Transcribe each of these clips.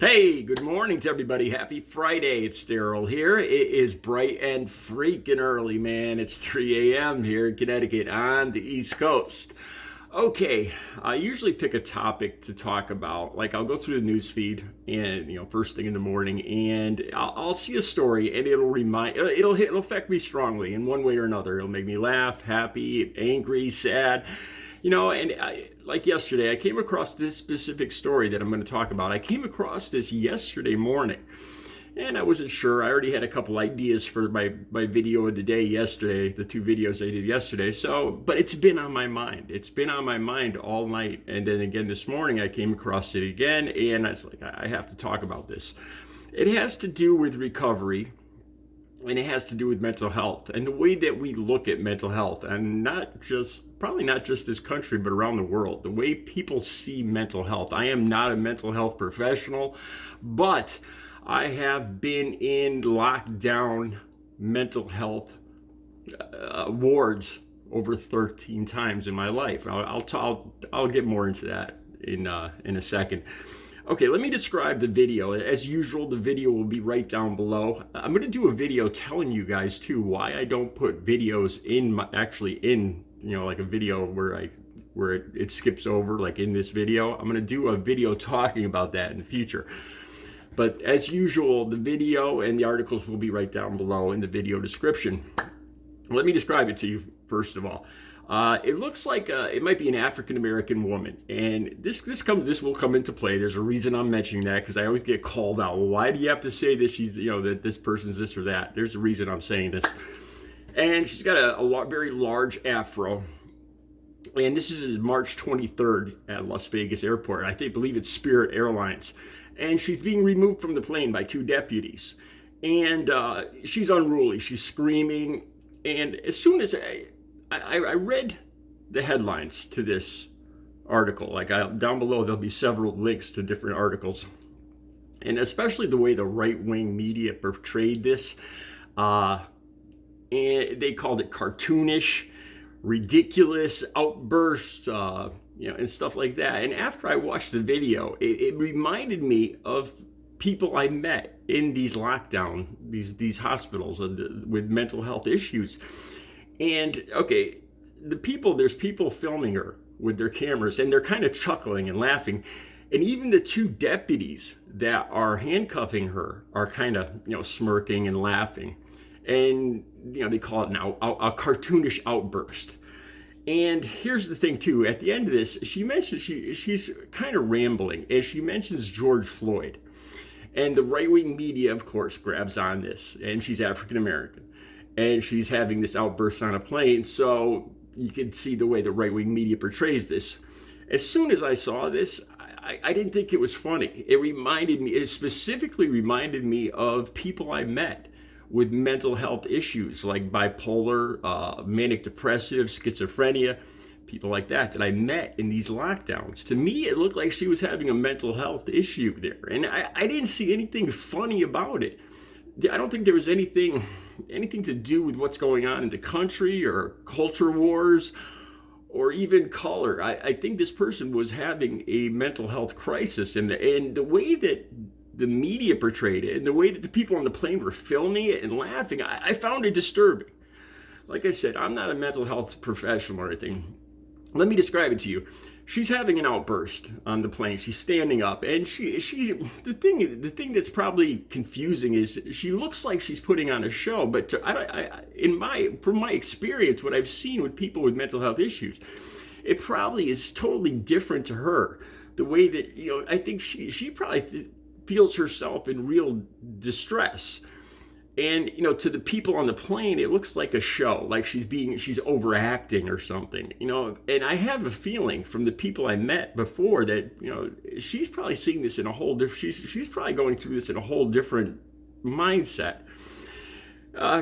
Hey, good morning to everybody. Happy Friday. It's Daryl here. It is bright and freaking early, man. It's 3 a.m. here in Connecticut on the East Coast. Okay, I usually pick a topic to talk about. Like I'll go through the news feed and first thing in the morning, and I'll see a story, and it'll affect me strongly in one way or another. It'll make me laugh, happy, angry, sad. Like yesterday, I came across this specific story that I'm going to talk about. I came across this yesterday morning, and I wasn't sure. I already had a couple ideas for my video of the day yesterday, the two videos I did yesterday. But it's been on my mind. It's been on my mind all night. And then again this morning, I came across it again, and I was like, I have to talk about this. It has to do with recovery, and it has to do with mental health and the way that we look at mental health, and probably not just this country, but around the world, the way people see mental health. I am not a mental health professional, but I have been in lockdown mental health wards over 13 times in my life. I'll get more into that in a second. Okay, let me describe the video. As usual, the video will be right down below. I'm going to do a video telling you guys too why I don't put videos in like a video where it skips over, like in this video. I'm going to do a video talking about that in the future. But as usual, the video and the articles will be right down below in the video description. Let me describe it to you first of all. It looks like it might be an African-American woman, and this will come into play. There's a reason I'm mentioning that, because I always get called out. Well, why do you have to say that that this person's this or that? There's a reason I'm saying this. And she's got a very large afro, and this is March 23rd at Las Vegas Airport. I believe it's Spirit Airlines, and she's being removed from the plane by two deputies, and she's unruly. She's screaming, and as soon as I read the headlines to this article. Down below, there'll be several links to different articles. And especially the way the right-wing media portrayed this. And they called it cartoonish, ridiculous outbursts, and stuff like that. And after I watched the video, it reminded me of people I met in these these hospitals with mental health issues. And okay, there's people filming her with their cameras, and they're kind of chuckling and laughing. And even the two deputies that are handcuffing her are kind of, smirking and laughing. And, they call it now a cartoonish outburst. And here's the thing too, at the end of this, she mentions, she's kind of rambling, and she mentions George Floyd. And the right-wing media, of course, grabs on this, and she's African-American. And she's having this outburst on a plane, so you can see the way the right-wing media portrays this. As soon as I saw this, I didn't think it was funny. It specifically reminded me of people I met with mental health issues like bipolar, manic depressive, schizophrenia, people like that I met in these lockdowns. To me, it looked like she was having a mental health issue there, and I didn't see anything funny about it. I don't think there was anything to do with what's going on in the country or culture wars or even color. I think this person was having a mental health crisis, and the way that the media portrayed it and the way that the people on the plane were filming it and laughing, I found it disturbing. Like I said, I'm not a mental health professional or anything. Let me describe it to you. She's having an outburst on the plane. She's standing up, and the thing that's probably confusing is she looks like she's putting on a show. But from my experience, what I've seen with people with mental health issues, it probably is totally different to her. The way that I think she probably feels herself in real distress. And, to the people on the plane, it looks like a show, like she's overacting or something, and I have a feeling from the people I met before that, she's probably seeing this in a whole different, she's probably going through this in a whole different mindset.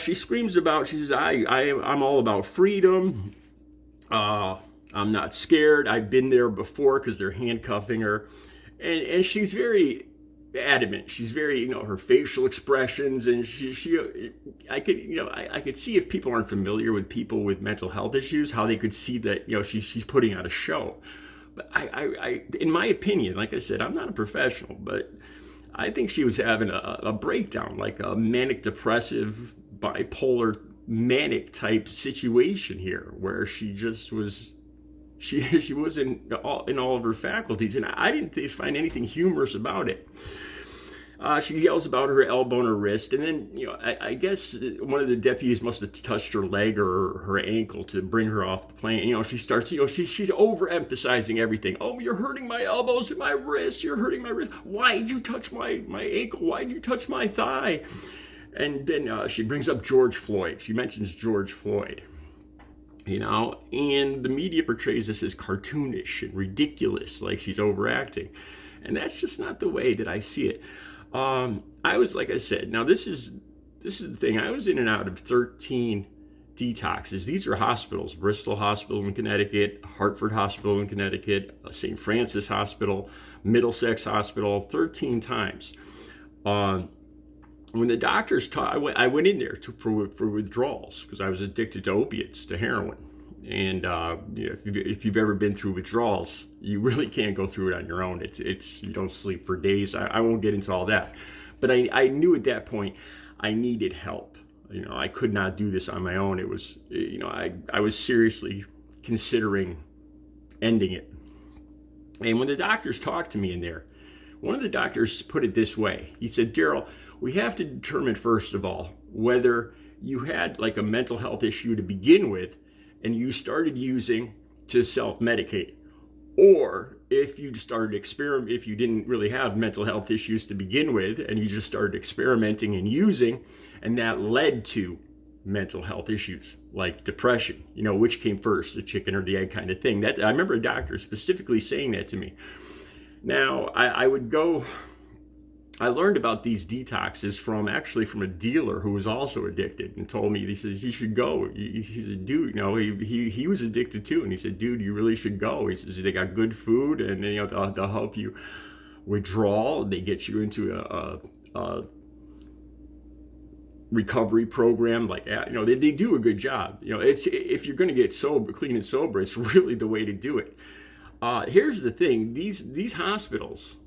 She says, I'm all about freedom. I'm not scared. I've been there before, because they're handcuffing her. And she's very adamant. She's very, her facial expressions, and I could see if people aren't familiar with people with mental health issues, how they could see that, she's putting on a show. But I in my opinion, like I said, I'm not a professional, but I think she was having a breakdown, like a manic depressive, bipolar, manic type situation here, where she just was, she wasn't in all of her faculties, and I didn't find anything humorous about it. She yells about her elbow and her wrist, and then I guess one of the deputies must have touched her leg or her ankle to bring her off the plane. She starts, she's overemphasizing everything. Oh, you're hurting my elbows and my wrists. You're hurting my wrist. Why did you touch my ankle? Why did you touch my thigh? And then she brings up George Floyd. She mentions George Floyd. And the media portrays this as cartoonish and ridiculous, like she's overacting. And that's just not the way that I see it. I was, like I said, now this is the thing. I was in and out of 13 detoxes. These are hospitals: Bristol Hospital in Connecticut, Hartford Hospital in Connecticut, St. Francis Hospital, Middlesex Hospital, 13 times. When the doctors taught, I went in there for withdrawals because I was addicted to opiates, to heroin. And if you've ever been through withdrawals, you really can't go through it on your own. It's you don't sleep for days. I won't get into all that, but I knew at that point I needed help. I could not do this on my own. It was I was seriously considering ending it. And when the doctors talked to me in there, one of the doctors put it this way. He said, "Daryl, we have to determine first of all whether you had like a mental health issue to begin with, and you started using to self-medicate, or if you started if you didn't really have mental health issues to begin with, and you just started experimenting and using, and that led to mental health issues like depression, which came first, the chicken or the egg kind of thing." That I remember a doctor specifically saying that to me. Now, I learned about these detoxes from a dealer who was also addicted, and told me, he says, "You should go." He said, "Dude, he was addicted too." And he said, "Dude, you really should go." He says, "They got good food, and they'll help you withdraw. They get you into a recovery program like that. They do a good job. It's, if you're going to get sober, clean and sober, it's really the way to do it." Here's the thing: these hospitals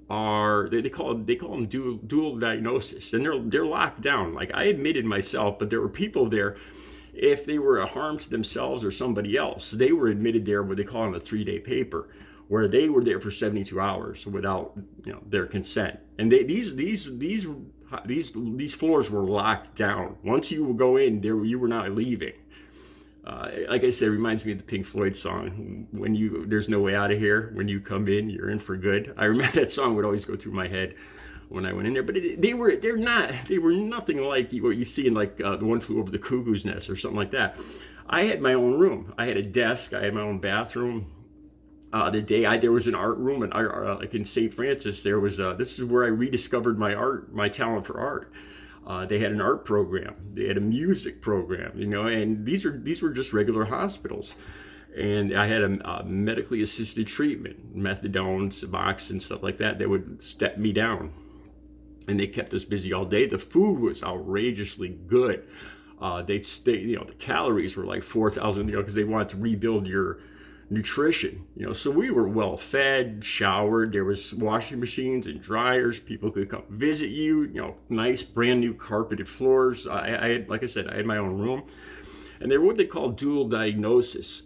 they call them dual diagnosis, and they're locked down. Like, I admitted myself, but there were people there, if they were a harm to themselves or somebody else, they were admitted there what they call on a 3-day paper, where they were there for 72 hours without their consent. And these floors were locked down. Once you go in there, you were not leaving. Like I said, it reminds me of the Pink Floyd song, "There's no way out of here. When you come in, you're in for good." I remember that song would always go through my head when I went in there. But they were nothing like what you see in like The One Flew Over the Cuckoo's Nest or something like that. I had my own room. I had a desk. I had my own bathroom. There was an art room, and like in St. Francis, there was this is where I rediscovered my talent for art. They had an art program. They had a music program, and these were just regular hospitals. And I had a medically assisted treatment, methadone, Suboxone, stuff like that. They would step me down, and they kept us busy all day. The food was outrageously good. The calories were like 4,000, because they wanted to rebuild your nutrition, so we were well fed, showered. There was washing machines and dryers. People could come visit you. Nice brand new carpeted floors. I had, like I said, I had my own room, and they were what they call dual diagnosis.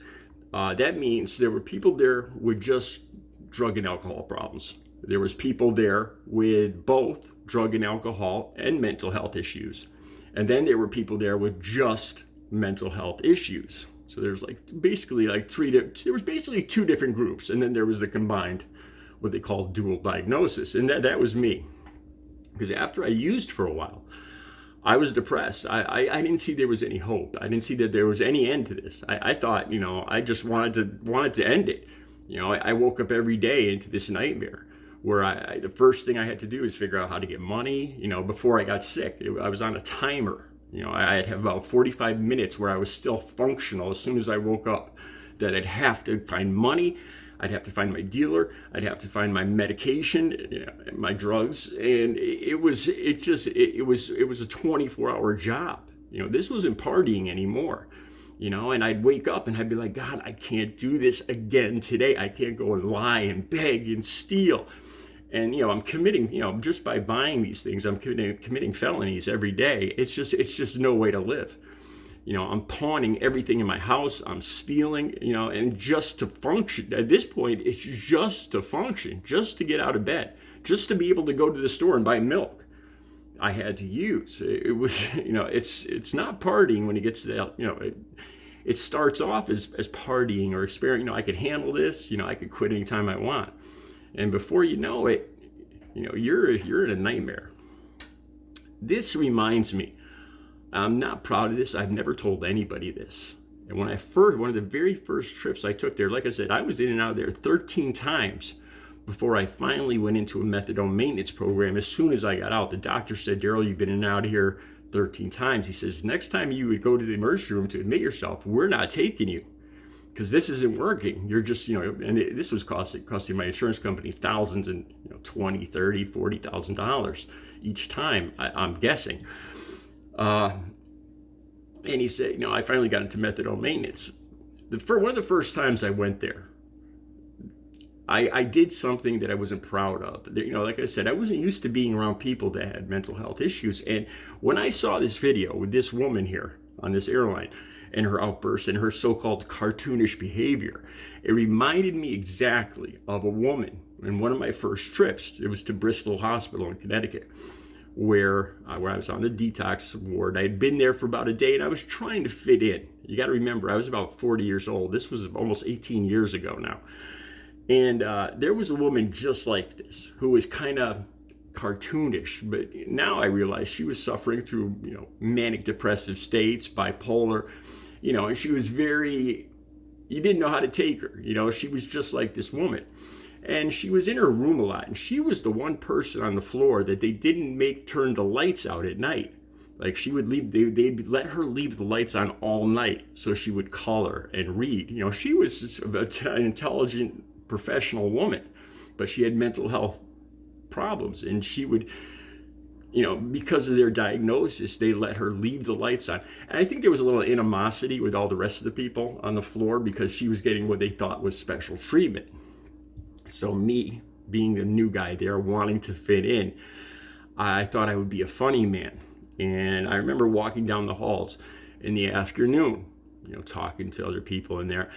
That means there were people there with just drug and alcohol problems. There was people there with both drug and alcohol and mental health issues, and then there were people there with just mental health issues. So there's basically two different groups, and then there was the combined, what they call dual diagnosis, and that was me. Because after I used for a while, I was depressed. I didn't see there was any hope. I didn't see that there was any end to this. I thought, I just wanted to end it. I woke up every day into this nightmare where the first thing I had to do is figure out how to get money. Before I got sick, I was on a timer. I'd have about 45 minutes where I was still functional as soon as I woke up, that I'd have to find money, I'd have to find my dealer, I'd have to find my medication, my drugs, and it was a 24-hour job. This wasn't partying anymore. And I'd wake up and I'd be like, God, I can't do this again today. I can't go and lie and beg and steal. And, I'm committing, just by buying these things, I'm committing felonies every day. It's just no way to live. I'm pawning everything in my house. I'm stealing, and just to function. At this point, it's just to function, just to get out of bed, just to be able to go to the store and buy milk. I had to use. It was, it's not partying when it gets to that, it starts off as partying or experience. I could handle this, I could quit anytime I want. And before you know it, you're in a nightmare. This reminds me, I'm not proud of this. I've never told anybody this. And one of the very first trips I took there, like I said, I was in and out of there 13 times before I finally went into a methadone maintenance program. As soon as I got out, the doctor said, Daryl, you've been in and out of here 13 times. He says, next time you would go to the emergency room to admit yourself, we're not taking you because this isn't working. You're just, and this was costing my insurance company thousands and, $20,000, $30,000, $40,000 each time, I'm guessing. And he said, I finally got into methadone maintenance. One of the first times I went there, I did something that I wasn't proud of. Like I said, I wasn't used to being around people that had mental health issues. And when I saw this video with this woman here on this airline and her outburst and her so-called cartoonish behavior, it reminded me exactly of a woman in one of my first trips. It was to Bristol Hospital in Connecticut, where I was on the detox ward. I had been there for about a day and I was trying to fit in. You got to remember, I was about 40 years old. This was almost 18 years ago now. And there was a woman just like this who was kind of cartoonish, but now I realize she was suffering through, manic depressive states, bipolar, and she was you didn't know how to take her. She was just like this woman. And she was in her room a lot, and she was the one person on the floor that they didn't turn the lights out at night. Like she would leave, they'd let her leave the lights on all night so she would color and read. She was an intelligent, professional woman, but she had mental health problems, and she would, because of their diagnosis, they let her leave the lights on. And I think there was a little animosity with all the rest of the people on the floor because she was getting what they thought was special treatment. So me, being the new guy there, wanting to fit in, I thought I would be a funny man. And I remember walking down the halls in the afternoon, talking to other people in there,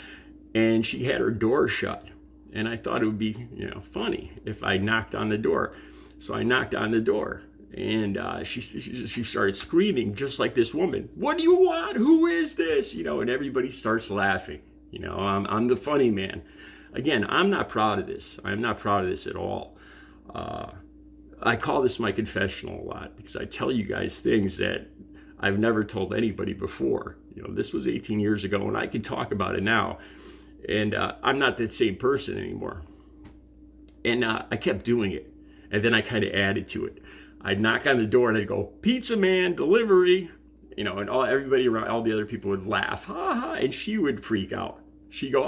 and she had her door shut. And I thought it would be, funny if I knocked on the door. So I knocked on the door, and she started screaming just like this woman. What do you want? Who is this? And everybody starts laughing. I'm the funny man. Again, I'm not proud of this. I'm not proud of this at all. I call this my confessional a lot because I tell you guys things that I've never told anybody before. This was 18 years ago, and I can talk about it now. And I'm not that same person anymore. And I kept doing it. And then I kind of added to it. I'd knock on the door and I'd go, "Pizza man, delivery." And everybody around, all the other people would laugh. Ha ha. And she would freak out. She'd go,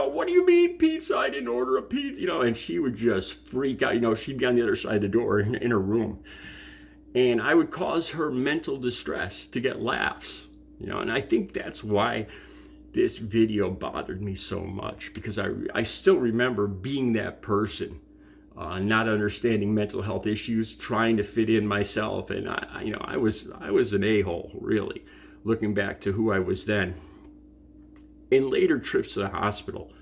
what do you mean pizza? I didn't order a pizza. And she would just freak out. She'd be on the other side of the door in her room. And I would cause her mental distress to get laughs. And I think that's why this video bothered me so much, because I still remember being that person, not understanding mental health issues, trying to fit in myself. And I was an a-hole, really, looking back to who I was then. In later trips to the hospital,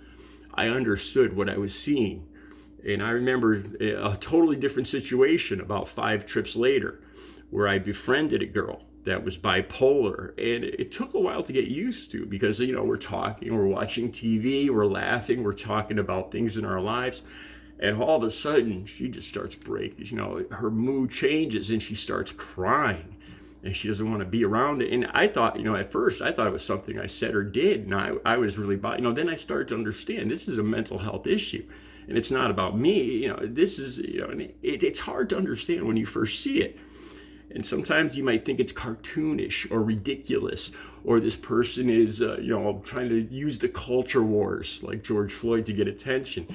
I understood what I was seeing. And I remember a totally different situation about 5 trips later, where I befriended a girl that was bipolar. And it took a while to get used to, because, we're talking, we're watching TV, we're laughing, we're talking about things in our lives. And all of a sudden, she just starts breaking, her mood changes and she starts crying. And she doesn't want to be around it. And I thought, at first, I thought it was something I said or did. And I was really, then I started to understand this is a mental health issue. And it's not about me. This is, it's hard to understand when you first see it. And sometimes you might think it's cartoonish or ridiculous, or this person is, trying to use the culture wars like George Floyd to get attention.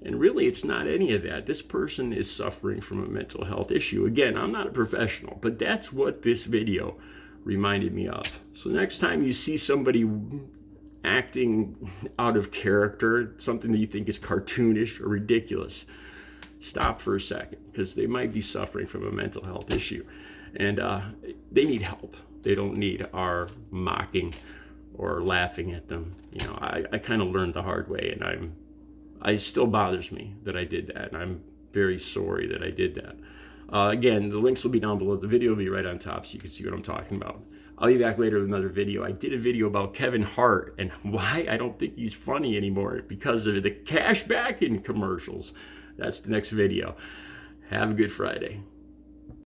And really, it's not any of that. This person is suffering from a mental health issue. Again, I'm not a professional, but that's what this video reminded me of. So next time you see somebody acting out of character, something that you think is cartoonish or ridiculous, stop for a second, because they might be suffering from a mental health issue, and they need help. They don't need our mocking or laughing at them. You know, I kind of learned the hard way, and it still bothers me that I did that, and I'm very sorry that I did that. Again, the links will be down below. The video will be right on top so you can see what I'm talking about. I'll be back later with another video. I did a video about Kevin Hart and why I don't think he's funny anymore because of the cash back in commercials. That's the next video. Have a good Friday.